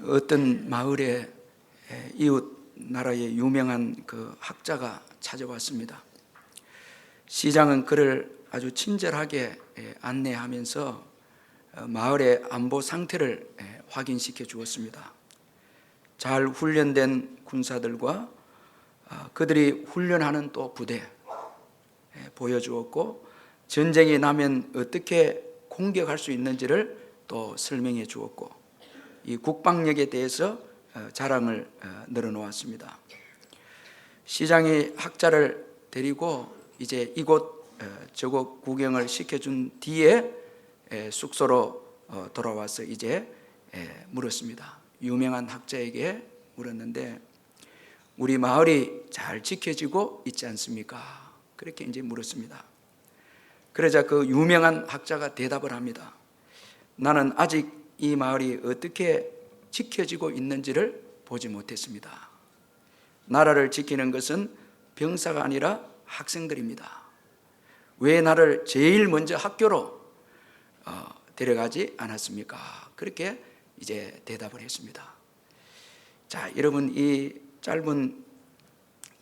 어떤 마을에 이웃 나라의 유명한 그 학자가 찾아왔습니다. 시장은 그를 아주 친절하게 안내하면서 마을의 안보 상태를 확인시켜 주었습니다. 잘 훈련된 군사들과 그들이 훈련하는 또 부대 보여주었고, 전쟁이 나면 어떻게 공격할 수 있는지를 또 설명해 주었고, 이 국방력에 대해서 자랑을 늘어놓았습니다. 시장이 학자를 데리고 이제 이곳 저곳 구경을 시켜준 뒤에 숙소로 돌아와서 이제 물었습니다. 유명한 학자에게 물었는데, 우리 마을이 잘 지켜지고 있지 않습니까? 그렇게 이제 물었습니다. 그러자 그 유명한 학자가 대답을 합니다. 나는 아직 이 마을이 어떻게 지켜지고 있는지를 보지 못했습니다. 나라를 지키는 것은 병사가 아니라 학생들입니다. 왜 나를 제일 먼저 학교로 데려가지 않았습니까? 그렇게 이제 대답을 했습니다. 자, 여러분, 이 짧은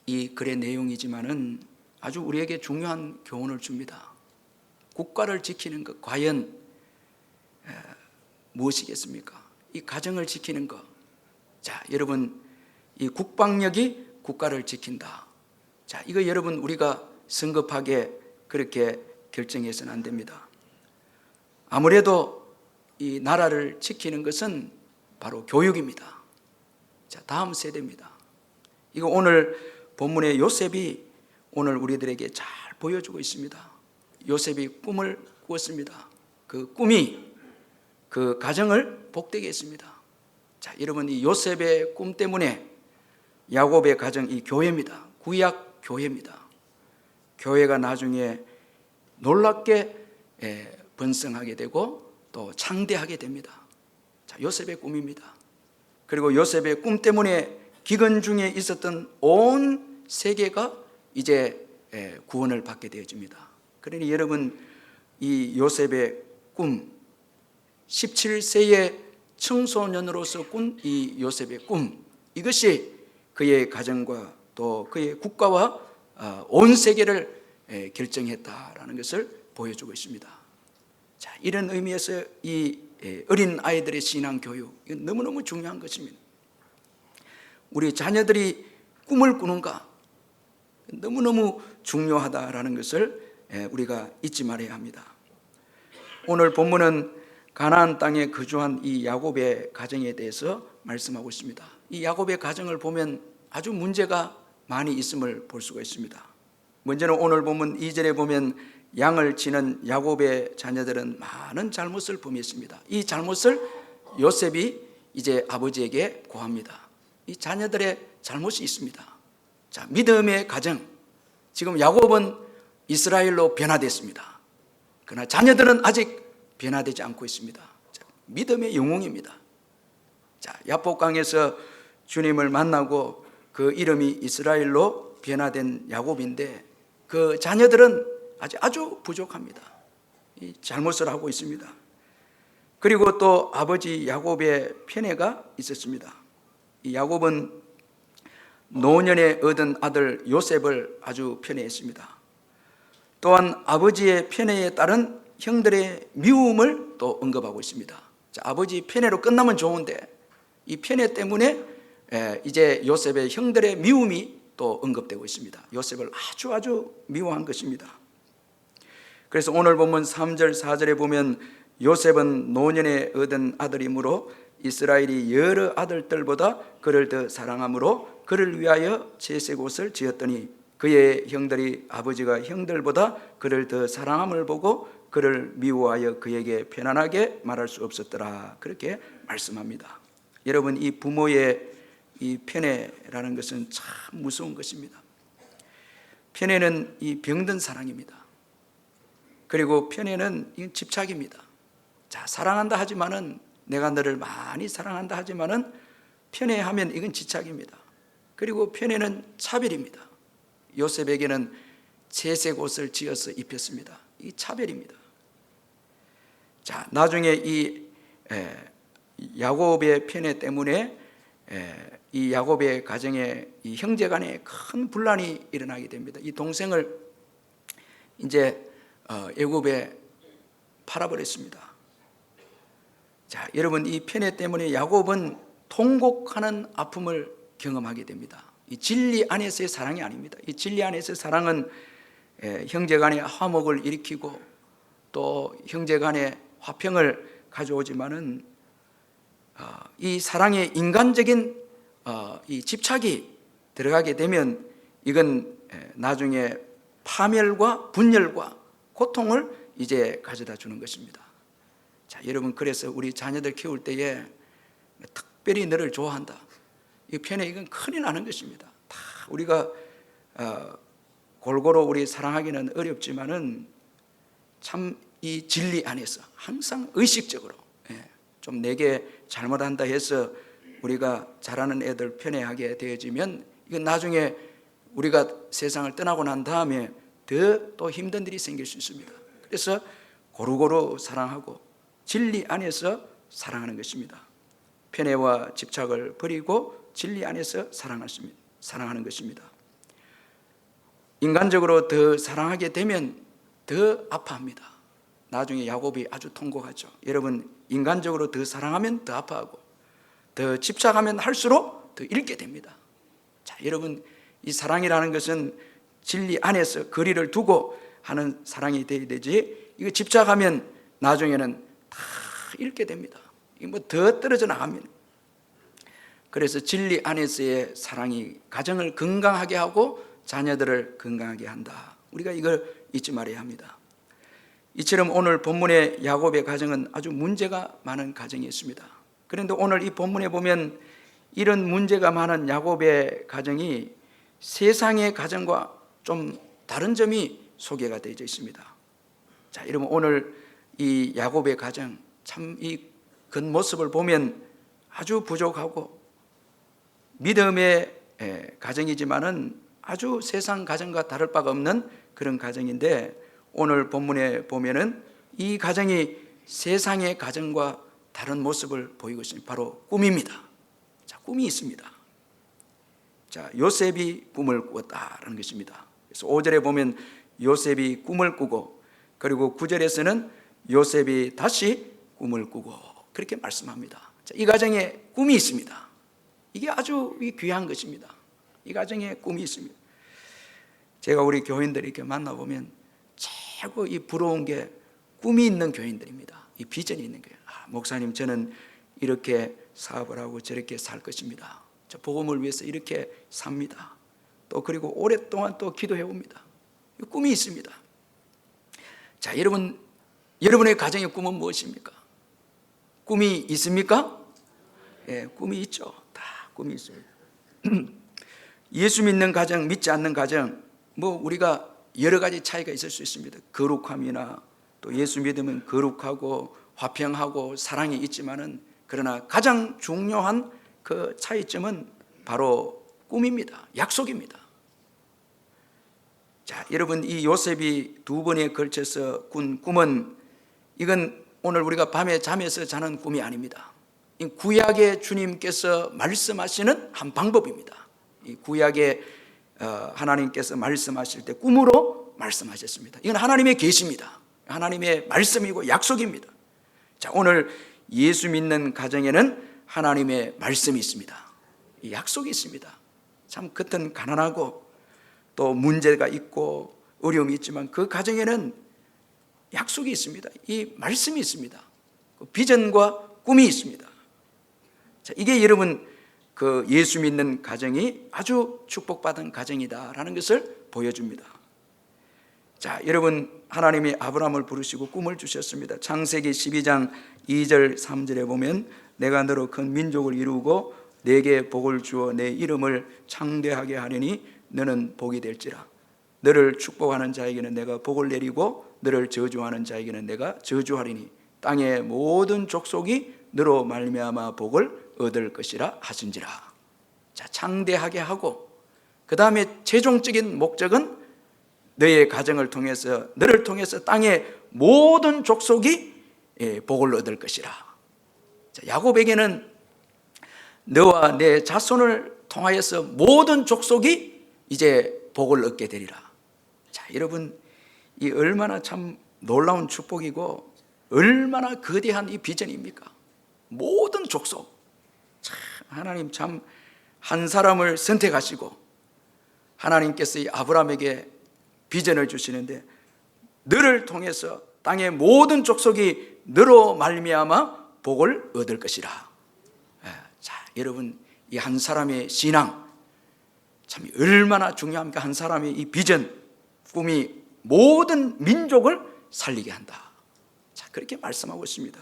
이 글의 내용이지만은 아주 우리에게 중요한 교훈을 줍니다. 국가를 지키는 것 과연 무엇이겠습니까? 이 가정을 지키는 것. 자, 여러분, 이 국방력이 국가를 지킨다. 자, 이거 여러분 우리가 성급하게 그렇게 결정해서는 안 됩니다. 아무래도 이 나라를 지키는 것은 바로 교육입니다. 자, 다음 세대입니다. 이거 오늘 본문의 요셉이 오늘 우리들에게 잘 보여주고 있습니다. 요셉이 꿈을 꾸었습니다. 그 꿈이 그 가정을 복되게 했습니다. 자, 여러분, 이 요셉의 꿈 때문에 야곱의 가정, 이 교회입니다. 구약 교회입니다. 교회가 나중에 놀랍게 번성하게 되고 또 창대하게 됩니다. 자, 요셉의 꿈입니다. 그리고 요셉의 꿈 때문에 기근 중에 있었던 온 세계가 이제 구원을 받게 되어집니다. 그러니 여러분, 이 요셉의 꿈, 17세의 청소년으로서 꾼 이 요셉의 꿈, 이것이 그의 가정과 또 그의 국가와 온 세계를 결정했다라는 것을 보여주고 있습니다. 자, 이런 의미에서 이 어린 아이들의 신앙 교육, 이건 너무너무 중요한 것입니다. 우리 자녀들이 꿈을 꾸는가, 너무너무 중요하다라는 것을 우리가 잊지 말아야 합니다. 오늘 본문은 가나안 땅에 거주한 이 야곱의 가정에 대해서 말씀하고 있습니다. 이 야곱의 가정을 보면 아주 문제가 많이 있음을 볼 수가 있습니다. 먼저는 오늘 본문 2절에 보면 양을 치는 야곱의 자녀들은 많은 잘못을 범했습니다. 이 잘못을 요셉이 이제 아버지에게 고합니다. 이 자녀들의 잘못이 있습니다. 자, 믿음의 가정, 지금 야곱은 이스라엘로 변화됐습니다. 그러나 자녀들은 아직 변화되지 않고 있습니다. 자, 믿음의 영웅입니다. 자, 야복강에서 주님을 만나고 그 이름이 이스라엘로 변화된 야곱인데, 그 자녀들은 아주 부족합니다. 이 잘못을 하고 있습니다. 그리고 또 아버지 야곱의 편애가 있었습니다. 이 야곱은 노년에 얻은 아들 요셉을 아주 편애했습니다. 또한 아버지의 편애에 따른 형들의 미움을 또 언급하고 있습니다. 자, 아버지 편애로 끝나면 좋은데 이 편애 때문에 이제 요셉의 형들의 미움이 또 언급되고 있습니다. 요셉을 아주 미워한 것입니다. 그래서 오늘 본문 3절 4절에 보면 요셉은 노년에 얻은 아들이므로 이스라엘이 여러 아들들보다 그를 더 사랑하므로 그를 위하여 채색 옷을 지었더니 그의 형들이 아버지가 형들보다 그를 더 사랑함을 보고 그를 미워하여 그에게 편안하게 말할 수 없었더라. 그렇게 말씀합니다. 여러분, 이 부모의 이 편애라는 것은 참 무서운 것입니다. 편애는 이 병든 사랑입니다. 그리고 편애는 이 집착입니다. 자, 사랑한다 하지만은, 내가 너를 많이 사랑한다 하지만은 편애하면 이건 집착입니다. 그리고 편애는 차별입니다. 요셉에게는 채색 옷을 지어서 입혔습니다. 이 차별입니다. 자, 나중에 이 야곱의 편애 때문에 이 야곱의 가정에 이 형제 간에 큰 분란이 일어나게 됩니다. 이 동생을 이제 애굽에 팔아버렸습니다. 자, 여러분, 이 편애 때문에 야곱은 통곡하는 아픔을 경험하게 됩니다. 이 진리 안에서의 사랑이 아닙니다. 이 진리 안에서의 사랑은 형제 간의 화목을 일으키고 또 형제 간의 화평을 가져오지만은 이 사랑에 인간적인 이 집착이 들어가게 되면 이건 나중에 파멸과 분열과 고통을 이제 가져다 주는 것입니다. 자, 여러분, 그래서 우리 자녀들 키울 때에 특별히 너를 좋아한다, 이 편에 이건 큰일 나는 것입니다. 다 우리가 골고루 우리 사랑하기는 어렵지만은 참 이 진리 안에서 항상 의식적으로 좀 내게 잘못한다 해서 우리가 잘하는 애들 편애하게 되어지면 이건 나중에 우리가 세상을 떠나고 난 다음에 더 또 힘든 일이 생길 수 있습니다. 그래서 고루고루 사랑하고 진리 안에서 사랑하는 것입니다. 편애와 집착을 버리고 진리 안에서 사랑하는 것입니다. 인간적으로 더 사랑하게 되면 더 아파합니다. 나중에 야곱이 아주 통곡하죠. 여러분, 인간적으로 더 사랑하면 더 아파하고 더 집착하면 할수록 더 잃게 됩니다. 자, 여러분, 이 사랑이라는 것은 진리 안에서 거리를 두고 하는 사랑이 되어야 되지, 이거 집착하면 나중에는 다 잃게 됩니다. 이거 뭐 더 떨어져 나갑니다. 그래서 진리 안에서의 사랑이 가정을 건강하게 하고 자녀들을 건강하게 한다. 우리가 이걸 잊지 말아야 합니다. 이처럼 오늘 본문의 야곱의 가정은 아주 문제가 많은 가정이었습니다. 그런데 오늘 이 본문에 보면 이런 문제가 많은 야곱의 가정이 세상의 가정과 좀 다른 점이 소개가 되어 있습니다. 자, 여러분, 오늘 이 야곱의 가정, 참 이 겉모습을 보면 아주 부족하고 믿음의 가정이지만은 아주 세상 가정과 다를 바가 없는 그런 가정인데, 오늘 본문에 보면은 이 가정이 세상의 가정과 다른 모습을 보이고 있습니다. 바로 꿈입니다. 자, 꿈이 있습니다. 자, 요셉이 꿈을 꾸었다라는 것입니다. 그래서 5절에 보면 요셉이 꿈을 꾸고, 그리고 9절에서는 요셉이 다시 꿈을 꾸고, 그렇게 말씀합니다. 자, 이 가정에 꿈이 있습니다. 이게 아주 귀한 것입니다. 이 가정에 꿈이 있습니다. 제가 우리 교인들 이렇게 만나보면 최고 이 부러운 게 꿈이 있는 교인들입니다. 이 비전이 있는 거예요. 목사님, 저는 이렇게 사업을 하고 저렇게 살 것입니다. 저 복음을 위해서 이렇게 삽니다. 또 그리고 오랫동안 또 기도해 옵니다. 꿈이 있습니다. 자, 여러분의 가정의 꿈은 무엇입니까? 꿈이 있습니까? 예, 꿈이 있죠. 다 꿈이 있습니다. 예수 믿는 가정, 믿지 않는 가정, 뭐 우리가 여러 가지 차이가 있을 수 있습니다. 거룩함이나 또 예수 믿으면 거룩하고 화평하고 사랑이 있지만은, 그러나 가장 중요한 그 차이점은 바로 꿈입니다. 약속입니다. 자, 여러분, 이 요셉이 두 번에 걸쳐서 꾼 꿈은, 이건 오늘 우리가 밤에 잠에서 자는 꿈이 아닙니다. 이 구약의 주님께서 말씀하시는 한 방법입니다. 이 구약의 하나님께서 말씀하실 때 꿈으로 말씀하셨습니다. 이건 하나님의 계시입니다. 하나님의 말씀이고 약속입니다. 자, 오늘 예수 믿는 가정에는 하나님의 말씀이 있습니다. 이 약속이 있습니다. 참 겉은 가난하고 또 문제가 있고 어려움이 있지만 그 가정에는 약속이 있습니다. 이 말씀이 있습니다. 비전과 꿈이 있습니다. 자, 이게 여러분 그 예수 믿는 가정이 아주 축복받은 가정이다라는 것을 보여줍니다. 자, 여러분, 하나님이 아브라함을 부르시고 꿈을 주셨습니다. 창세기 12장 2절 3절에 보면, 내가 너로 큰 민족을 이루고 내게 복을 주어 내 이름을 창대하게 하려니 너는 복이 될지라. 너를 축복하는 자에게는 내가 복을 내리고 너를 저주하는 자에게는 내가 저주하리니 땅의 모든 족속이 너로 말미암아 복을 얻을 것이라 하신지라. 자, 창대하게 하고, 그 다음에 최종적인 목적은 너의 가정을 통해서, 너를 통해서 땅의 모든 족속이 복을 얻을 것이라. 야곱에게는 너와 내 자손을 통하여서 모든 족속이 이제 복을 얻게 되리라. 자, 여러분, 이 얼마나 참 놀라운 축복이고 얼마나 거대한 이 비전입니까? 모든 족속. 참, 하나님 참 한 사람을 선택하시고 하나님께서 이 아브라함에게 비전을 주시는데, 너를 통해서 땅의 모든 족속이 너로 말미암아 복을 얻을 것이라. 자, 여러분, 이 한 사람의 신앙 참 얼마나 중요합니까? 한 사람의 이 비전, 꿈이 모든 민족을 살리게 한다. 자, 그렇게 말씀하고 있습니다.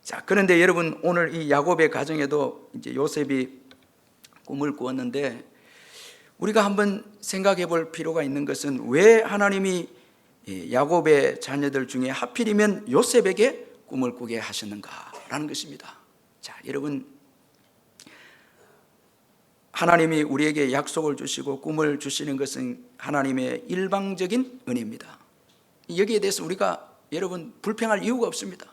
자, 그런데 여러분, 오늘 이 야곱의 가정에도 이제 요셉이 꿈을 꾸었는데, 우리가 한번 생각해 볼 필요가 있는 것은 왜 하나님이 야곱의 자녀들 중에 하필이면 요셉에게 꿈을 꾸게 하셨는가라는 것입니다. 자, 여러분, 하나님이 우리에게 약속을 주시고 꿈을 주시는 것은 하나님의 일방적인 은혜입니다. 여기에 대해서 우리가 여러분 불평할 이유가 없습니다.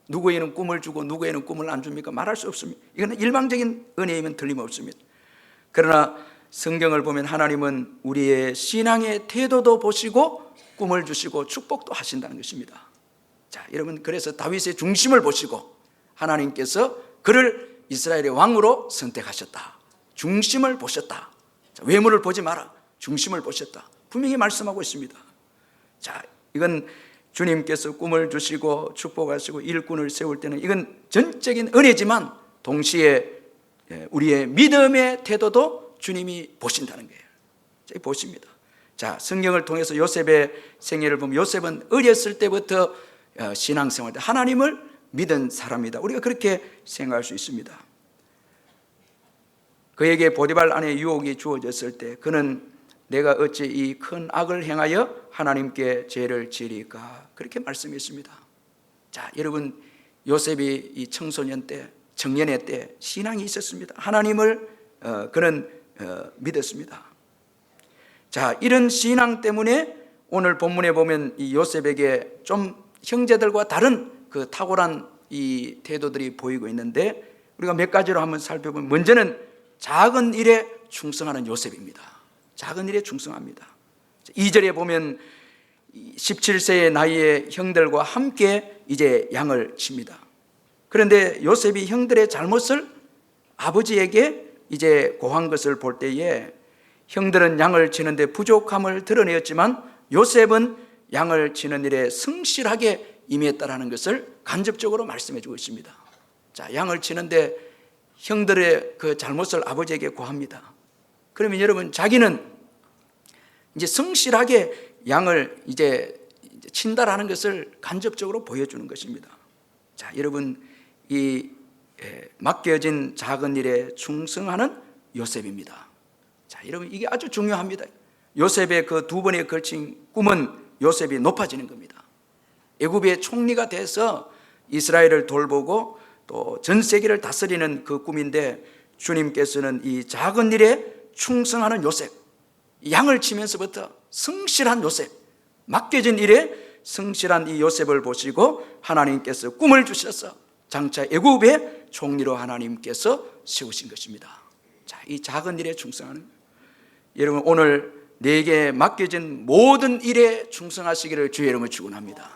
누구에는 꿈을 주고 누구에는 꿈을 안 줍니까? 말할 수 없습니다. 이거는 일방적인 은혜이면 틀림없습니다. 그러나 성경을 보면 하나님은 우리의 신앙의 태도도 보시고 꿈을 주시고 축복도 하신다는 것입니다. 자, 여러분, 그래서 다윗의 중심을 보시고 하나님께서 그를 이스라엘의 왕으로 선택하셨다. 중심을 보셨다. 자, 외모를 보지 마라. 중심을 보셨다. 분명히 말씀하고 있습니다. 자, 이건 주님께서 꿈을 주시고 축복하시고 일꾼을 세울 때는 이건 전적인 은혜지만 동시에 우리의 믿음의 태도도 주님이 보신다는 거예요. 자, 보십니다. 자, 성경을 통해서 요셉의 생애를 보면 요셉은 어렸을 때부터 신앙생활 때 하나님을 믿은 사람이다. 우리가 그렇게 생각할 수 있습니다. 그에게 보디발 아내의 유혹이 주어졌을 때 그는 내가 어찌 이 큰 악을 행하여 하나님께 죄를 지으리까, 그렇게 말씀했습니다. 자, 여러분, 요셉이 이 청소년 때, 청년의 때 신앙이 있었습니다. 하나님을 그는 믿었습니다. 자, 이런 신앙 때문에 오늘 본문에 보면 이 요셉에게 좀 형제들과 다른 그 탁월한 이 태도들이 보이고 있는데, 우리가 몇 가지로 한번 살펴보면, 먼저는 작은 일에 충성하는 요셉입니다. 작은 일에 충성합니다. 2절에 보면 17세의 나이에 형들과 함께 이제 양을 칩니다. 그런데 요셉이 형들의 잘못을 아버지에게 이제 고한 것을 볼 때에 형들은 양을 치는데 부족함을 드러내었지만 요셉은 양을 치는 일에 성실하게 임했다라는 것을 간접적으로 말씀해 주고 있습니다. 자, 양을 치는데 형들의 그 잘못을 아버지에게 고합니다. 그러면 여러분, 자기는 이제 성실하게 양을 이제 친다라는 것을 간접적으로 보여주는 것입니다. 자, 여러분, 이 맡겨진 작은 일에 충성하는 요셉입니다. 자, 여러분, 이게 아주 중요합니다. 요셉의 그 두 번에 걸친 꿈은 요셉이 높아지는 겁니다. 애굽의 총리가 돼서 이스라엘을 돌보고 또 전 세계를 다스리는 그 꿈인데, 주님께서는 이 작은 일에 충성하는 요셉, 양을 치면서부터 성실한 요셉, 맡겨진 일에 성실한 이 요셉을 보시고 하나님께서 꿈을 주셔서 장차 애굽의 총리로 하나님께서 세우신 것입니다. 자, 이 작은 일에 충성하는 거예요. 여러분, 오늘 내게 맡겨진 모든 일에 충성하시기를 주의 이름으로 축원합니다.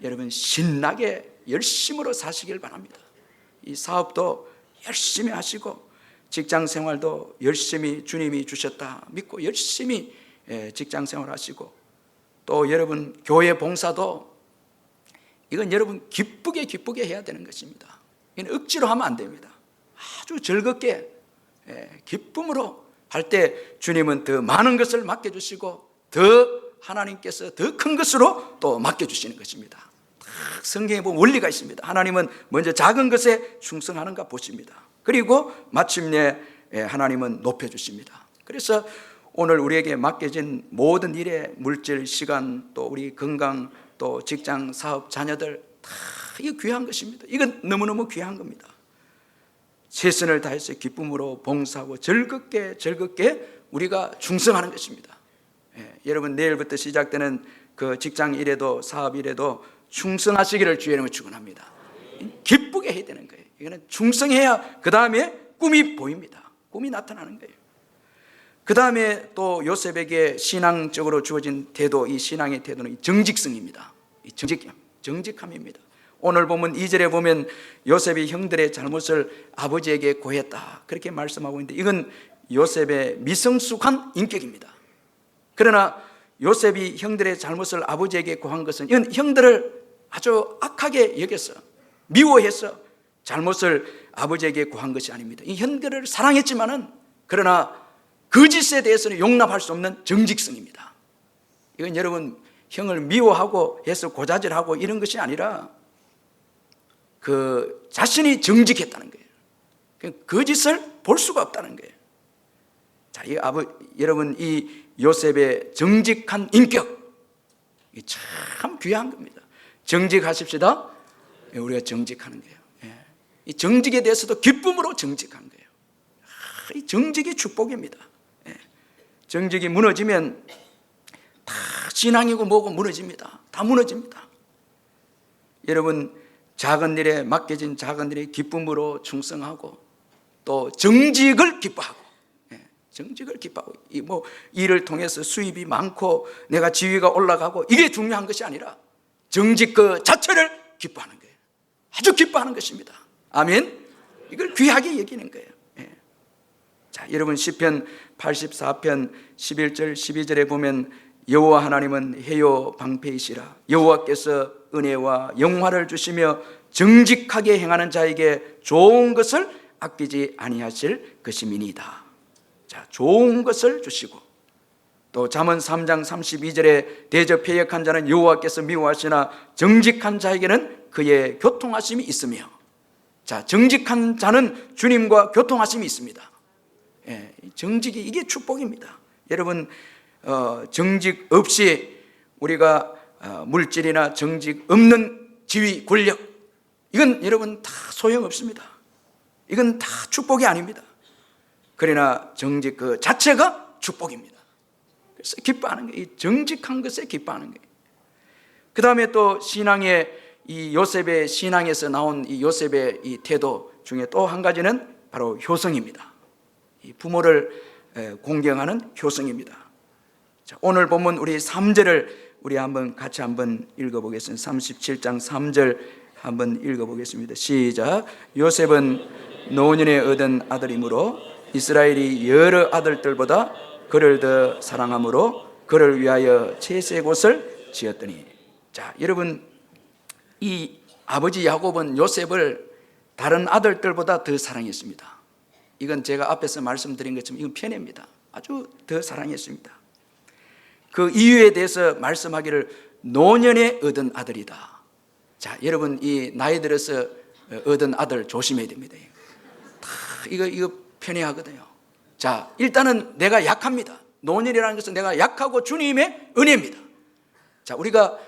여러분, 신나게 열심으로 사시길 바랍니다. 이 사업도 열심히 하시고 직장 생활도 열심히 주님이 주셨다 믿고 열심히 직장 생활 하시고, 또 여러분 교회 봉사도 이건 여러분 기쁘게 해야 되는 것입니다. 이건 억지로 하면 안 됩니다. 아주 즐겁게 기쁨으로 할 때 주님은 더 많은 것을 맡겨주시고 더 하나님께서 더 큰 것으로 또 맡겨주시는 것입니다. 성경에 보면 원리가 있습니다. 하나님은 먼저 작은 것에 충성하는가 보십니다. 그리고 마침내 하나님은 높여주십니다. 그래서 오늘 우리에게 맡겨진 모든 일에 물질, 시간, 또 우리 건강, 또 직장, 사업, 자녀들 다 이거 귀한 것입니다. 이건 너무너무 귀한 겁니다. 최선을 다해서 기쁨으로 봉사하고 즐겁게 우리가 충성하는 것입니다. 여러분, 내일부터 시작되는 그 직장 일에도 사업 일에도 충성하시기를 주의 이름으로 축원합니다. 기쁘게 해야 되는 거예요. 이거는 충성해야 그 다음에 꿈이 보입니다. 꿈이 나타나는 거예요. 그 다음에 또 요셉에게 신앙적으로 주어진 태도, 이 신앙의 태도는 정직성입니다. 정직함입니다. 오늘 보면 2절에 보면 요셉이 형들의 잘못을 아버지에게 고했다, 그렇게 말씀하고 있는데, 이건 요셉의 미성숙한 인격입니다. 그러나 요셉이 형들의 잘못을 아버지에게 고한 것은, 이건 형들을 아주 악하게 여겼어, 미워해서 잘못을 아버지에게 고한 것이 아닙니다. 이 형들을 사랑했지만은, 그러나 거짓에 대해서는 용납할 수 없는 정직성입니다. 이건 여러분, 형을 미워하고 해서 고자질하고 이런 것이 아니라 그 자신이 정직했다는 거예요. 거짓을 볼 수가 없다는 거예요. 자, 여러분, 이 요셉의 정직한 인격, 참 귀한 겁니다. 정직하십시다. 우리가 정직하는 거예요. 이 정직에 대해서도 기쁨으로 정직한 거예요. 이 정직이 축복입니다. 정직이 무너지면 다 신앙이고 뭐고 무너집니다. 다 무너집니다. 여러분, 작은 일에 맡겨진 작은 일에 기쁨으로 충성하고, 또 정직을 기뻐하고, 정직을 기뻐하고, 일을 통해서 수입이 많고 내가 지위가 올라가고, 이게 중요한 것이 아니라 정직 그 자체를 기뻐하는 거예요. 아주 기뻐하는 것입니다. 아멘. 이걸 귀하게 여기는 거예요. 자, 여러분, 시편 84편 11절 12절에 보면 여호와 하나님은 해요 방패이시라. 여호와께서 은혜와 영화를 주시며 정직하게 행하는 자에게 좋은 것을 아끼지 아니하실 것임이니이다. 자, 좋은 것을 주시고, 또 잠언 3장 32절에 대적폐역한 자는 여호와께서 미워하시나 정직한 자에게는 그의 교통하심이 있으며. 자, 정직한 자는 주님과 교통하심이 있습니다. 정직이, 이게 축복입니다. 여러분, 정직 없이 우리가 물질이나 정직 없는 지위, 권력, 이건 여러분 다 소용없습니다. 이건 다 축복이 아닙니다. 그러나 정직 그 자체가 축복입니다. 그래서 기뻐하는 거예요. 이 정직한 것에 기뻐하는 거예요. 그 다음에 또 신앙의, 이 요셉의 신앙에서 나온 이 요셉의 이 태도 중에 또 한 가지는 바로 효성입니다. 이 부모를 공경하는 효성입니다. 자, 오늘 보면 우리 3절을 우리 같이 한번 읽어보겠습니다. 37장 3절 한번 읽어보겠습니다. 시작. 요셉은 노년에 얻은 아들이므로 이스라엘이 여러 아들들보다 그를 더 사랑함으로 그를 위하여 채색옷을 지었더니. 자, 여러분, 이 아버지 야곱은 요셉을 다른 아들들보다 더 사랑했습니다. 이건 제가 앞에서 말씀드린 것처럼 이건 편애입니다. 아주 더 사랑했습니다. 그 이유에 대해서 말씀하기를 노년에 얻은 아들이다. 자, 여러분, 이 나이 들어서 얻은 아들 조심해야 됩니다. 다 이거 편애하거든요. 자, 일단은 내가 약합니다. 노년이라는 것은 내가 약하고 주님의 은혜입니다. 자, 우리가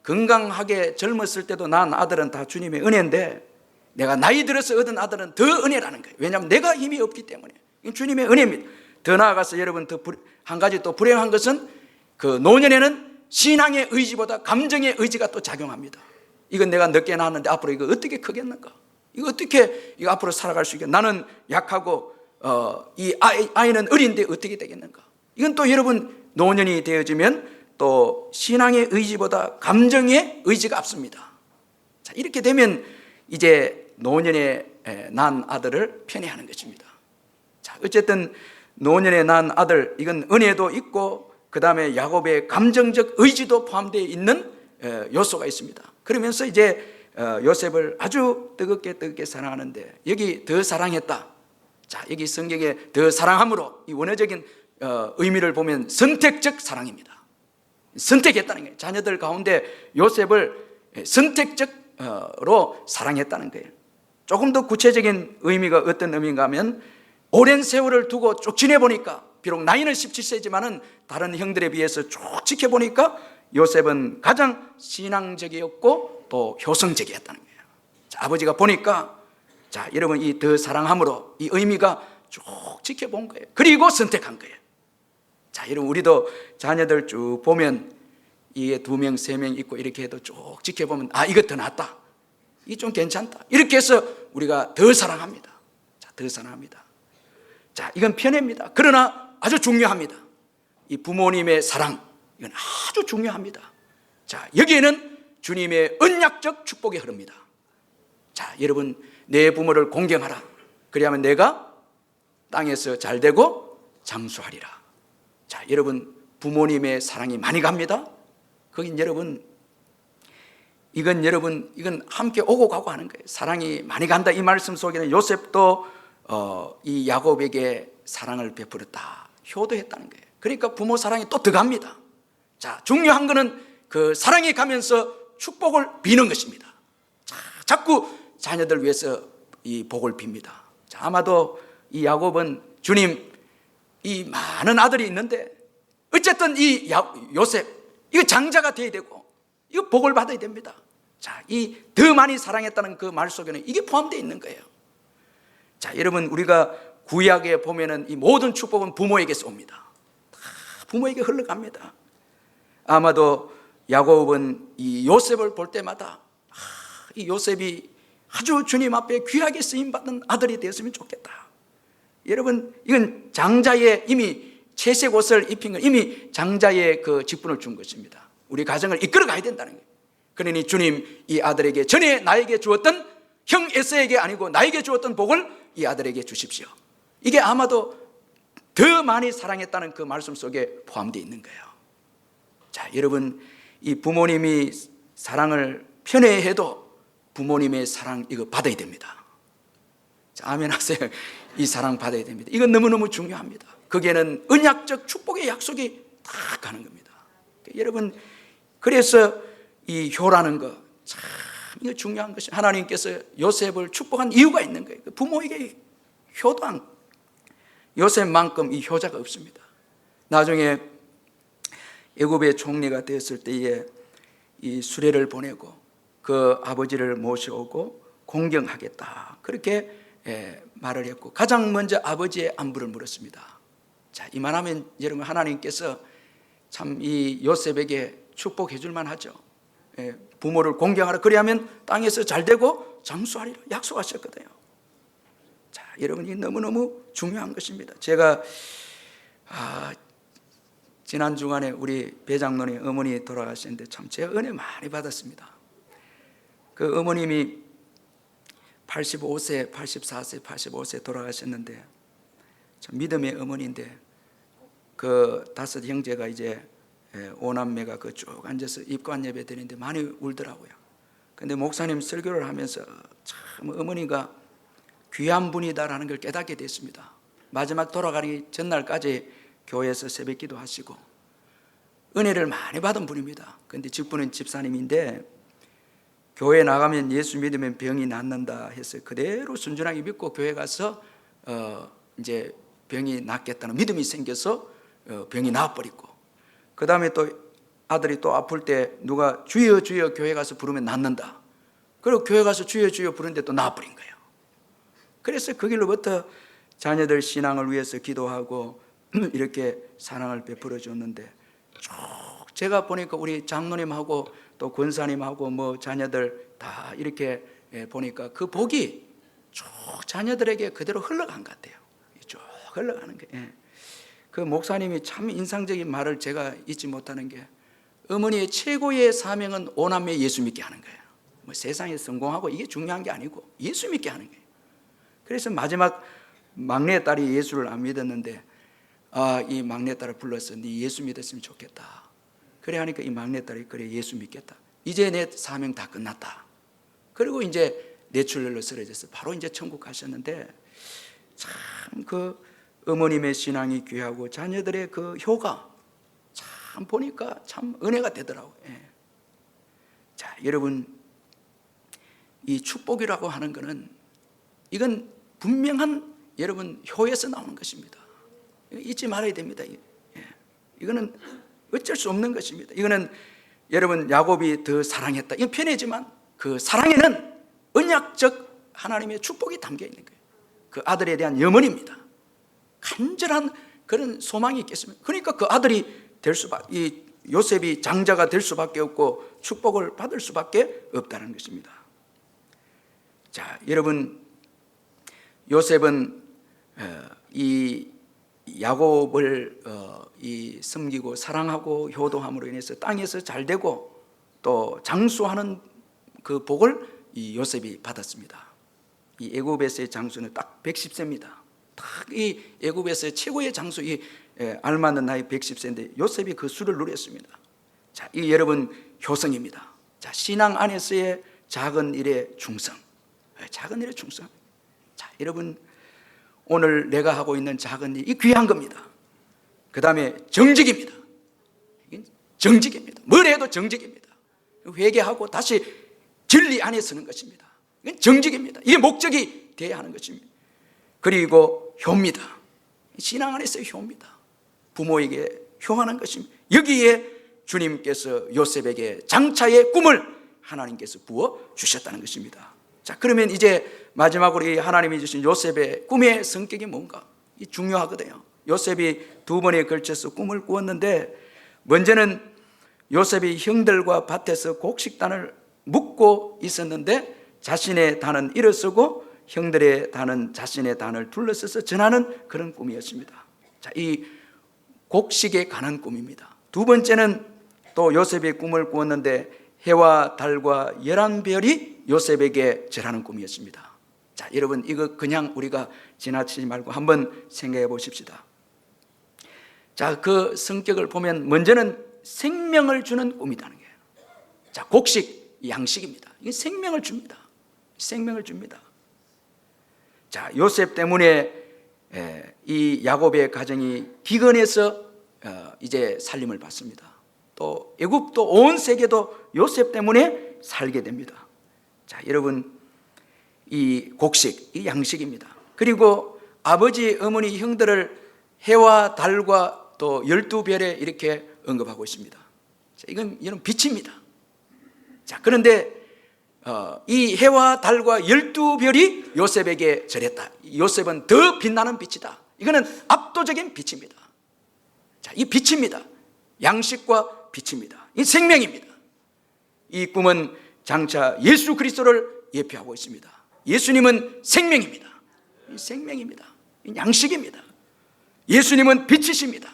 건강하게 젊었을 때도 난 아들은 다 주님의 은혜인데, 내가 나이 들어서 얻은 아들은 더 은혜라는 거예요. 왜냐하면 내가 힘이 없기 때문에. 주님의 은혜입니다. 더 나아가서 여러분, 한 가지 또 불행한 것은 그 노년에는 신앙의 의지보다 감정의 의지가 또 작용합니다. 이건 내가 늦게 낳았는데 앞으로 이거 어떻게 크겠는가? 이거 어떻게 이거 앞으로 살아갈 수 있겠나? 나는 약하고 이 아이는 어린데 어떻게 되겠는가? 이건 또 여러분, 노년이 되어지면 또 신앙의 의지보다 감정의 의지가 앞섭니다. 자, 이렇게 되면 이제 노년에 난 아들을 편애하는 것입니다. 자, 어쨌든 노년에 난 아들, 이건 은혜도 있고 그 다음에 야곱의 감정적 의지도 포함되어 있는 요소가 있습니다. 그러면서 이제 요셉을 아주 뜨겁게 사랑하는데, 여기 더 사랑했다. 자, 여기 성경에 더 사랑함으로, 이 원어적인 의미를 보면 선택적 사랑입니다. 선택했다는 거예요. 자녀들 가운데 요셉을 선택적으로 사랑했다는 거예요. 조금 더 구체적인 의미가 어떤 의미인가 하면, 오랜 세월을 두고 쭉 지내보니까, 비록 나이는 17세지만은 다른 형들에 비해서 쭉 지켜보니까 요셉은 가장 신앙적이었고 또 효성적이었다는 거예요. 자, 아버지가 보니까, 자, 여러분, 이 더 사랑함으로 이 의미가 쭉 지켜본 거예요. 그리고 선택한 거예요. 자, 여러분, 우리도 자녀들 쭉 보면 이게 2명, 3명 있고 이렇게 해도 쭉 지켜보면, 아, 이거 더 낫다. 이 좀 괜찮다. 이렇게 해서 우리가 더 사랑합니다. 자, 더 사랑합니다. 자, 이건 편애입니다. 그러나 아주 중요합니다. 이 부모님의 사랑, 이건 아주 중요합니다. 자, 여기에는 주님의 언약적 축복이 흐릅니다. 자, 여러분, 내 부모를 공경하라. 그리하면 내가 땅에서 잘 되고 장수하리라. 자, 여러분, 부모님의 사랑이 많이 갑니다. 거긴 여러분, 이건 함께 오고 가고 하는 거예요. 사랑이 많이 간다. 이 말씀 속에는 요셉도 이 야곱에게 사랑을 베풀었다, 효도했다는 거예요. 그러니까 부모 사랑이 또 더 갑니다. 자, 중요한 거는 그 사랑이 가면서 축복을 비는 것입니다. 자, 자꾸 자녀들 위해서 이 복을 빕니다. 자, 아마도 이 야곱은 주님, 이 많은 아들이 있는데 어쨌든 이 요셉, 이거 장자가 돼야 되고 이거 복을 받아야 됩니다. 자, 이 더 많이 사랑했다는 그 말 속에는 이게 포함되어 있는 거예요. 자, 여러분, 우리가 구약에 보면은 이 모든 축복은 부모에게서 옵니다. 다 부모에게 흘러갑니다. 아마도 야곱은 이 요셉을 볼 때마다 이 요셉이 아주 주님 앞에 귀하게 쓰임받는 아들이 되었으면 좋겠다. 여러분, 이건 장자의 이미 채색 옷을 입힌 건 이미 장자의 그 직분을 준 것입니다. 우리 가정을 이끌어 가야 된다는 거예요. 그러니 주님, 이 아들에게 전에 나에게 주었던, 형 에서에게 아니고 나에게 주었던 복을 이 아들에게 주십시오. 이게 아마도 더 많이 사랑했다는 그 말씀 속에 포함되어 있는 거예요. 자, 여러분, 이 부모님이 사랑을 편애해도 부모님의 사랑 이거 받아야 됩니다. 자, 아멘 하세요. 이 사랑 받아야 됩니다. 이건 너무너무 중요합니다. 거기에는 언약적 축복의 약속이 다 가는 겁니다. 여러분, 그래서 이 효라는 거 참 이거 중요한 것이, 하나님께서 요셉을 축복한 이유가 있는 거예요. 부모에게 효도한, 요셉만큼 이 효자가 없습니다. 나중에 애굽의 총리가 되었을 때에 이 수레를 보내고 그 아버지를 모셔오고 공경하겠다, 그렇게 말을 했고 가장 먼저 아버지의 안부를 물었습니다. 자, 이만하면 여러분, 하나님께서 참 이 요셉에게 축복해 줄 만하죠. 부모를 공경하라. 그리하면 땅에서 잘 되고 장수하리라 약속하셨거든요. 자, 여러분, 이 너무너무 중요한 것입니다. 제가 지난 주간에 우리 배장로님 어머니 돌아가셨는데 참 제가 은혜 많이 받았습니다. 그 어머님이 85세, 84세, 85세 돌아가셨는데 참 믿음의 어머니인데 그 5 형제가 이제 5남매가 그 쭉 앉아서 입관 예배 드리는데 많이 울더라고요. 근데 목사님 설교를 하면서 참 어머니가 귀한 분이다라는 걸 깨닫게 됐습니다. 마지막 돌아가기 전날까지 교회에서 새벽기도 하시고 은혜를 많이 받은 분입니다. 근데 직분은 집사님인데 교회 나가면 예수 믿으면 병이 낫는다 해서 그대로 순전하게 믿고 교회 가서 이제 병이 낫겠다는 믿음이 생겨서 병이 나아버리고, 그 다음에 또 아들이 또 아플 때 누가 주여 주여 교회 가서 부르면 낫는다. 그리고 교회 가서 주여 주여 부르는데 또 나아버린 거예요. 그래서 그 길로부터 자녀들 신앙을 위해서 기도하고 이렇게 사랑을 베풀어 줬는데, 쭉 제가 보니까 우리 장로님하고 또 권사님하고 뭐 자녀들 다 이렇게 보니까 그 복이 쭉 자녀들에게 그대로 흘러간 것 같아요. 쭉 흘러가는 거예요. 그 목사님이 참 인상적인 말을 제가 잊지 못하는 게, 어머니의 최고의 사명은 5남매 예수 믿게 하는 거예요. 뭐 세상에 성공하고 이게 중요한 게 아니고 예수 믿게 하는 거예요. 그래서 마지막 막내딸이 예수를 안 믿었는데 이 막내딸을 불러서 네 예수 믿었으면 좋겠다. 그래 하니까 이 막내딸이 그래 예수 믿겠다. 이제 내 사명 다 끝났다. 그리고 이제 뇌출혈로 쓰러져서 바로 이제 천국 가셨는데, 참 그 어머님의 신앙이 귀하고 자녀들의 그 효가 참 보니까 참 은혜가 되더라고요. 자, 여러분, 이 축복이라고 하는 것은 이건 분명한 여러분 효에서 나오는 것입니다. 잊지 말아야 됩니다. 이거는 어쩔 수 없는 것입니다. 이거는 여러분 야곱이 더 사랑했다, 이건 편애지만 그 사랑에는 언약적 하나님의 축복이 담겨 있는 거예요. 그 아들에 대한 염원입니다. 간절한 그런 소망이 있겠습니까? 그러니까 그 아들이 될 수밖에, 이 요셉이 장자가 될 수밖에 없고 축복을 받을 수밖에 없다는 것입니다. 자, 여러분, 요셉은 이 야곱을 섬기고 사랑하고 효도함으로 인해서 땅에서 잘 되고 또 장수하는 그 복을 이 요셉이 받았습니다. 이 애굽에서의 장수는 딱 110세입니다. 딱 이 애굽에서의 최고의 장수, 이 알맞는 나이 110세인데 요셉이 그 수를 누렸습니다. 자, 이 여러분 효성입니다. 자, 신앙 안에서의 작은 일에 충성. 작은 일에 충성. 자, 여러분, 오늘 내가 하고 있는 작은 일, 이 귀한 겁니다. 그 다음에 정직입니다. 정직입니다. 뭘 해도 정직입니다. 회개하고 다시 진리 안에 서는 것입니다. 이건 정직입니다. 이게 목적이 되어야 하는 것입니다. 그리고 효입니다. 신앙 안에서의 효입니다. 부모에게 효하는 것입니다. 여기에 주님께서 요셉에게 장차의 꿈을 하나님께서 부어 주셨다는 것입니다. 자, 그러면 이제 마지막으로 이 하나님이 주신 요셉의 꿈의 성격이 뭔가? 이 중요하거든요. 요셉이 두 번에 걸쳐서 꿈을 꾸었는데, 먼저는 요셉이 형들과 밭에서 곡식단을 묶고 있었는데 자신의 단은 일어서고 형들의 단은 자신의 단을 둘러서서 전하는 그런 꿈이었습니다. 자, 이 곡식에 관한 꿈입니다. 두 번째는 또 요셉이 꿈을 꾸었는데 해와 달과 11별이 요셉에게 절하는 꿈이었습니다. 자, 여러분, 이거 그냥 우리가 지나치지 말고 한번 생각해 보십시다. 자, 그 성격을 보면 먼저는 생명을 주는 꿈이라는 거예요. 자, 곡식, 양식입니다. 이게 생명을 줍니다. 생명을 줍니다. 자, 요셉 때문에 이 야곱의 가정이 비건해서 이제 살림을 받습니다. 또 애굽도 온 세계도 요셉 때문에 살게 됩니다. 자, 여러분, 이 곡식, 이 양식입니다. 그리고 아버지, 어머니, 형들을 해와 달과 또 12별에 이렇게 언급하고 있습니다. 자, 이건 빛입니다. 자, 그런데 이 해와 달과 12별이 요셉에게 절했다. 요셉은 더 빛나는 빛이다. 이거는 압도적인 빛입니다. 자, 이 빛입니다. 양식과 빛입니다. 이 생명입니다. 이 꿈은 장차 예수 그리스도를 예표하고 있습니다. 예수님은 생명입니다. 이 생명입니다. 이 양식입니다. 예수님은 빛이십니다.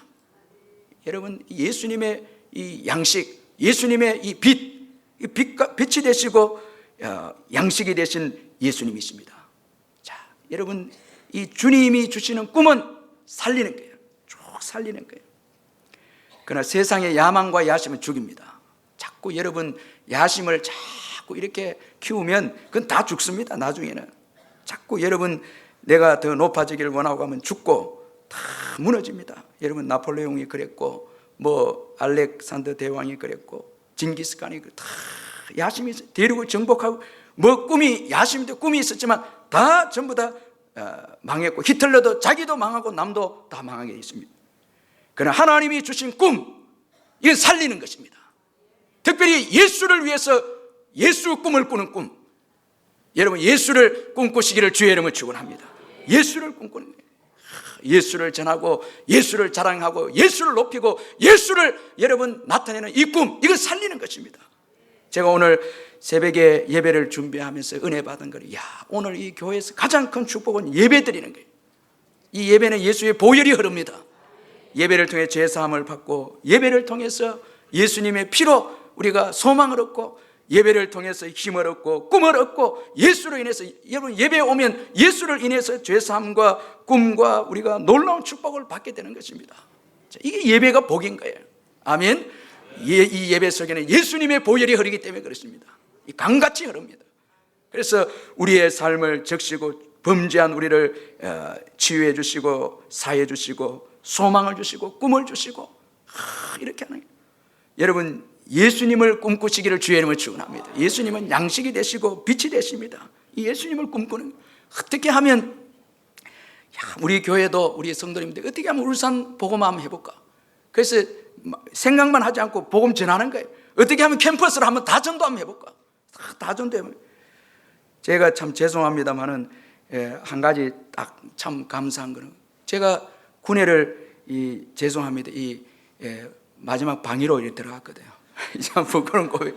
여러분, 예수님의 이 양식, 예수님의 이 빛이 되시고 양식이 되신 예수님이십니다. 자, 여러분, 이 주님이 주시는 꿈은 살리는 거예요. 쭉 살리는 거예요. 그러나 세상의 야망과 야심은 죽입니다. 자꾸 여러분 야심을 자꾸 이렇게 키우면 그건 다 죽습니다. 나중에는 자꾸 여러분 내가 더 높아지기를 원하고 하면 죽고 다 무너집니다. 여러분, 나폴레옹이 그랬고 뭐 알렉산더 대왕이 그랬고 징기스칸이 다 야심이 있어요. 대륙을 정복하고 뭐 꿈이, 야심도 꿈이 있었지만 다 전부 다 망했고, 히틀러도 자기도 망하고 남도 다 망하게 있습니다. 그러나 하나님이 주신 꿈, 이건 살리는 것입니다. 특별히 예수를 위해서 예수 꿈을 꾸는 꿈. 여러분, 예수를 꿈꾸시기를 주의 이름을 축원합니다. 예수를 꿈꾸는 거예요. 예수를 전하고 예수를 자랑하고 예수를 높이고 예수를 여러분 나타내는 이 꿈, 이걸 살리는 것입니다. 제가 오늘 새벽에 예배를 준비하면서 은혜 받은 거예요. 오늘 이 교회에서 가장 큰 축복은 예배 드리는 거예요. 이 예배는 예수의 보혈이 흐릅니다. 예배를 통해 죄사함을 받고, 예배를 통해서 예수님의 피로 우리가 소망을 얻고, 예배를 통해서 힘을 얻고 꿈을 얻고, 예수로 인해서, 여러분 예배에 오면 예수를 인해서 죄사함과 꿈과 우리가 놀라운 축복을 받게 되는 것입니다. 이게 예배가 복인 거예요. 아멘. 이 예배 속에는 예수님의 보혈이 흐르기 때문에 그렇습니다. 이 강같이 흐릅니다. 그래서 우리의 삶을 적시고 범죄한 우리를 치유해 주시고 사해 주시고 소망을 주시고 꿈을 주시고 이렇게 하는 거예요. 여러분, 예수님을 꿈꾸시기를 주의 이름으로 축원합니다. 예수님은 양식이 되시고 빛이 되십니다. 이 예수님을 꿈꾸는, 어떻게 하면, 우리 교회도 우리 성도님들 어떻게 하면 울산 복음 한번 해볼까? 그래서 생각만 하지 않고 복음 전하는 거예요. 어떻게 하면 캠퍼스를 한번 다 전도 한번 해볼까? 다 전도해보면. 제가 참 죄송합니다만은 한 가지 딱 참 감사한 거는, 제가 군회를 죄송합니다. 마지막 방위로 이렇게 들어갔거든요. 참 부끄러운 고백.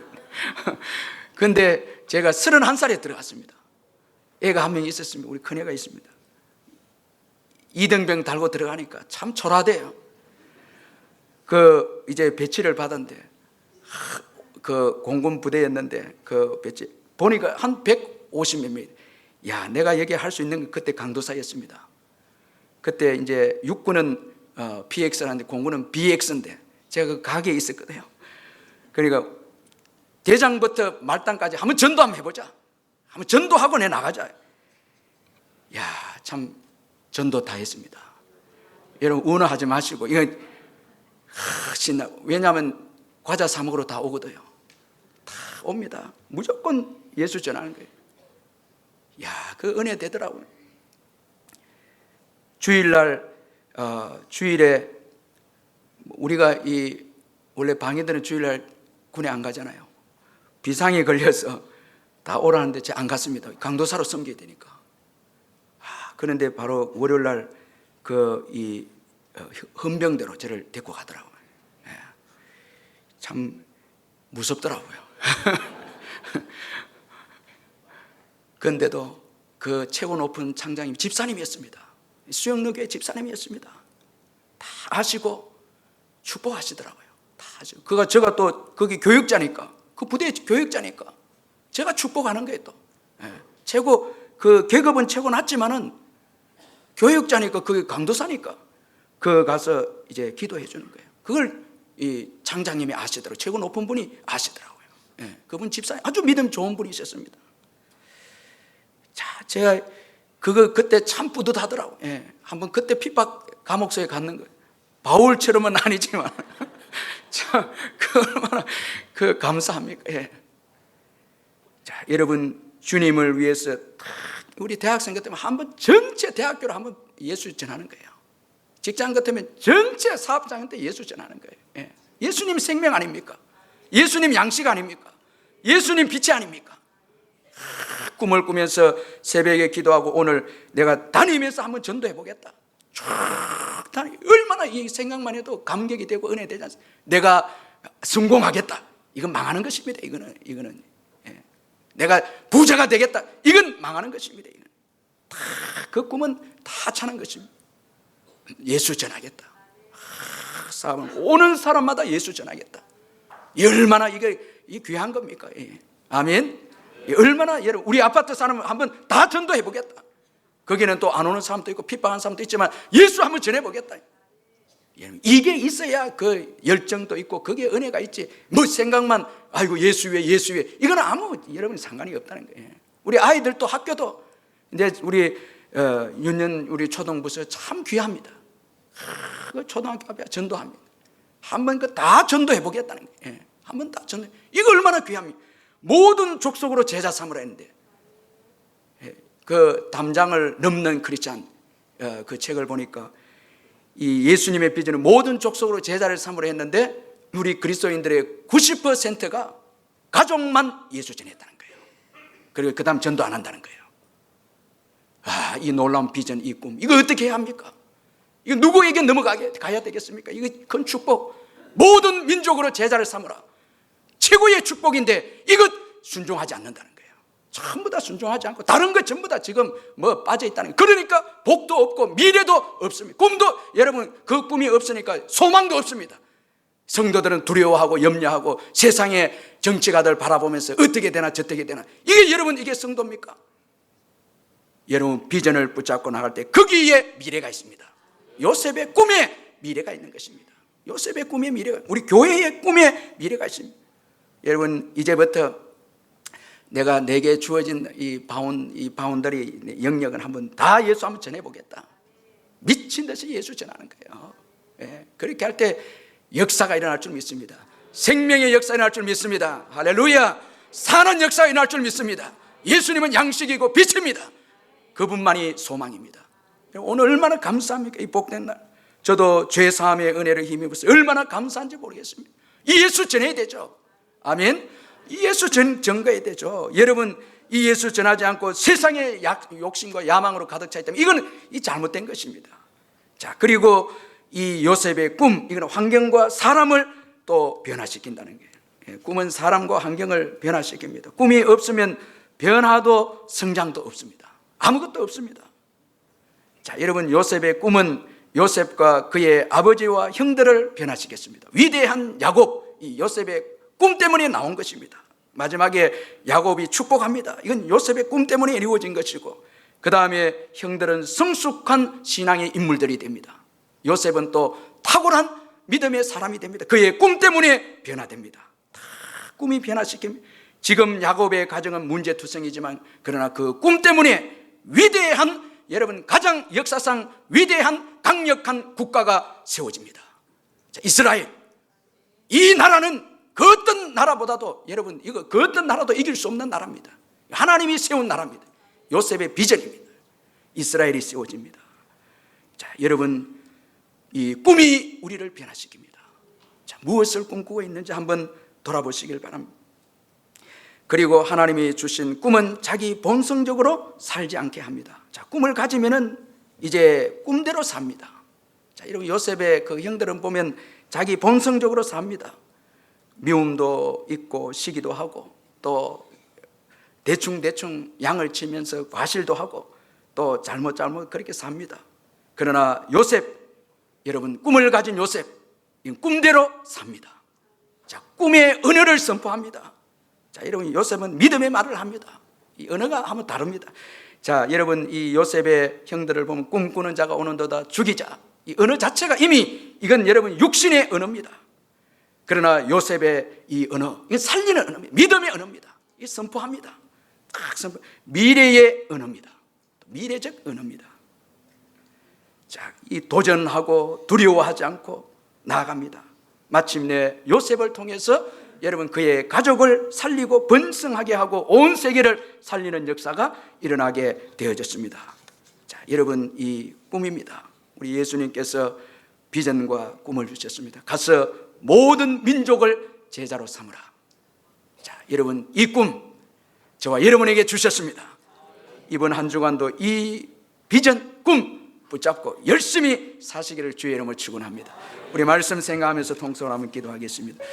근데 제가 31살에 들어갔습니다. 애가 한 명 있었습니다. 우리 큰애가 있습니다. 이등병 달고 들어가니까 참 초라해요. 이제 배치를 받았는데, 공군 부대였는데, 배치 보니까 한 150몇 명. 야, 내가 여기 할 수 있는 건 그때 강도사였습니다. 그때 이제 육군은 PX라는데 공군은 BX인데, 제가 그 가게에 있었거든요. 그러니까 대장부터 말단까지 한번 전도 한번 해보자. 한번 전도하고 내 나가자. 야, 참 전도 다 했습니다. 여러분 운운하지 마시고, 이건 신나. 왜냐하면 과자 사 먹으러 다 오거든요. 다 옵니다. 무조건 예수 전하는 거예요. 야, 그 은혜 되더라고요. 주일에 우리가 원래 방해들은 주일날 군에 안 가잖아요. 비상이 걸려서 다 오라는데 제가 안 갔습니다. 강도사로 섬겨야 되니까. 그런데 바로 월요일날 헌병대로 저를 데리고 가더라고요. 참 무섭더라고요. 그런데도 그 최고 높은 창장님 집사님이었습니다. 수영로교회 집사님이었습니다. 다 아시고 축복하시더라고요. 다 아시고. 제가 또 거기 교육자니까, 그 부대 교육자니까 제가 축복하는 거예요. 또 최고, 계급은 최고 낮지만은 교육자니까, 그게 강도사니까 가서 이제 기도해 주는 거예요. 그걸 이 장장님이 아시더라고요. 최고 높은 분이 아시더라고요. 그분 집사님 아주 믿음 좋은 분이셨습니다. 자, 제가 그때 참 뿌듯하더라고요. 한번 그때 핍박 감옥소에 갔는 거예요. 바울처럼은 아니지만 참 얼마나 감사합니까? 자, 여러분 주님을 위해서 우리 대학생 같으면 한번 전체 대학교로 한번 예수 전하는 거예요. 직장 같으면 전체 사업장한테 예수 전하는 거예요. 예수님 생명 아닙니까? 예수님 양식 아닙니까? 예수님 빛이 아닙니까? 꿈을 꾸면서 새벽에 기도하고, 오늘 내가 다니면서 한번 전도해 보겠다. 얼마나 이 생각만 해도 감격이 되고 은혜 되지 않습니까? 내가 성공하겠다. 이건 망하는 것입니다. 이거는 내가 부자가 되겠다. 이건 망하는 것입니다. 이건 다 그 꿈은 다 차는 것입니다. 예수 전하겠다. 싸움은 오는 사람마다 예수 전하겠다. 얼마나 이게 귀한 겁니까? 아멘. 얼마나, 여러분 우리 아파트 사람 한번 다 전도해 보겠다. 거기는 또 안 오는 사람도 있고 핍박하는 사람도 있지만 예수 한번 전해 보겠다. 이게 있어야 그 열정도 있고 거기에 은혜가 있지. 뭐 생각만 아이고 예수 위에 이거는 여러분 상관이 없다는 거예요. 우리 아이들도 학교도 이제 우리 윤년 우리 초등부서 참 귀합니다. 그 초등학교 앞에 전도합니다. 한번 다 전도해 보겠다는 거예요. 한번 다 전도. 이거 얼마나 귀합니까? 모든 족속으로 제자 삼으라 했는데, 그 담장을 넘는 크리스찬 그 책을 보니까 이 예수님의 비전은 모든 족속으로 제자를 삼으라 했는데, 우리 그리스도인들의 90%가 가족만 예수 전했다는 거예요. 그리고 그 다음 전도 안 한다는 거예요. 이 놀라운 비전, 이 꿈, 이거 어떻게 해야 합니까? 이거 누구에게 가야 되겠습니까? 이거 큰 축복. 모든 민족으로 제자를 삼으라. 최고의 축복인데 이것 순종하지 않는다는 거예요. 전부 다 순종하지 않고 다른 것 전부 다 지금 빠져 있다는 거예요. 그러니까 복도 없고 미래도 없습니다. 꿈도, 여러분 그 꿈이 없으니까 소망도 없습니다. 성도들은 두려워하고 염려하고 세상의 정치가들 바라보면서 어떻게 되나 저떻게 되나. 이게 여러분 이게 성도입니까? 여러분 비전을 붙잡고 나갈 때 거기에 미래가 있습니다. 요셉의 꿈에 미래가 있는 것입니다. 요셉의 꿈에 미래가, 우리 교회의 꿈에 미래가 있습니다. 여러분 이제부터 내가 내게 주어진 이 바운더리 영역은 한번 다 예수 한번 전해보겠다. 미친 듯이 예수 전하는 거예요. 그렇게 할 때 역사가 일어날 줄 믿습니다. 생명의 역사가 일어날 줄 믿습니다. 할렐루야. 사는 역사가 일어날 줄 믿습니다. 예수님은 양식이고 빛입니다. 그분만이 소망입니다. 오늘 얼마나 감사합니까? 이 복된 날. 저도 죄사함의 은혜를 힘입어서 얼마나 감사한지 모르겠습니다. 이 예수 전해야 되죠. 아멘. 이 예수 전가해야 되죠. 여러분 이 예수 전하지 않고 세상의 욕심과 야망으로 가득 차 있다면 이건 잘못된 것입니다. 자, 그리고 이 요셉의 꿈, 이건 환경과 사람을 또 변화시킨다는 거예요. 꿈은 사람과 환경을 변화시킵니다. 꿈이 없으면 변화도 성장도 없습니다. 아무것도 없습니다. 자, 여러분, 요셉의 꿈은 요셉과 그의 아버지와 형들을 변화시켰습니다. 위대한 야곱, 이 요셉의 꿈 때문에 나온 것입니다. 마지막에 야곱이 축복합니다. 이건 요셉의 꿈 때문에 이루어진 것이고, 그 다음에 형들은 성숙한 신앙의 인물들이 됩니다. 요셉은 또 탁월한 믿음의 사람이 됩니다. 그의 꿈 때문에 변화됩니다. 다 꿈이 변화시킵니다. 지금 야곱의 가정은 문제투성이지만, 그러나 그 꿈 때문에 위대한, 여러분, 가장 역사상 위대한 강력한 국가가 세워집니다. 자, 이스라엘, 이 나라는 그 어떤 나라보다도, 여러분, 이거 그 어떤 나라도 이길 수 없는 나라입니다. 하나님이 세운 나라입니다. 요셉의 비전입니다. 이스라엘이 세워집니다. 자, 여러분, 이 꿈이 우리를 변화시킵니다. 자, 무엇을 꿈꾸고 있는지 한번 돌아보시길 바랍니다. 그리고 하나님이 주신 꿈은 자기 본성적으로 살지 않게 합니다. 자, 꿈을 가지면은 이제 꿈대로 삽니다. 자, 여러분, 요셉의 그 형들은 보면 자기 본성적으로 삽니다. 미움도 있고 시기도 하고, 또 대충 양을 치면서 과실도 하고, 또 잘못 그렇게 삽니다. 그러나 요셉, 여러분, 꿈을 가진 요셉, 꿈대로 삽니다. 자, 꿈의 언어를 선포합니다. 자, 여러분, 요셉은 믿음의 말을 합니다. 이 언어가 한번 다릅니다. 자, 여러분, 이 요셉의 형들을 보면 꿈꾸는 자가 오는도다 죽이자, 이 언어 자체가 이미 이건 여러분 육신의 언어입니다. 그러나 요셉의 이 언어, 이건 살리는 언어입니다. 믿음의 언어입니다. 이 선포합니다. 딱 선포, 미래의 언어입니다. 미래적 언어입니다. 자, 이 도전하고 두려워하지 않고 나아갑니다. 마침내 요셉을 통해서 여러분, 그의 가족을 살리고 번성하게 하고 온 세계를 살리는 역사가 일어나게 되어졌습니다. 자, 여러분, 이 꿈입니다. 우리 예수님께서 비전과 꿈을 주셨습니다. 가서 모든 민족을 제자로 삼으라. 자, 여러분, 이 꿈 저와 여러분에게 주셨습니다. 이번 한 주간도 이 비전, 꿈 붙잡고 열심히 사시기를 주의 이름으로 축원합니다. 우리 말씀 생각하면서 통성을 한번 기도하겠습니다.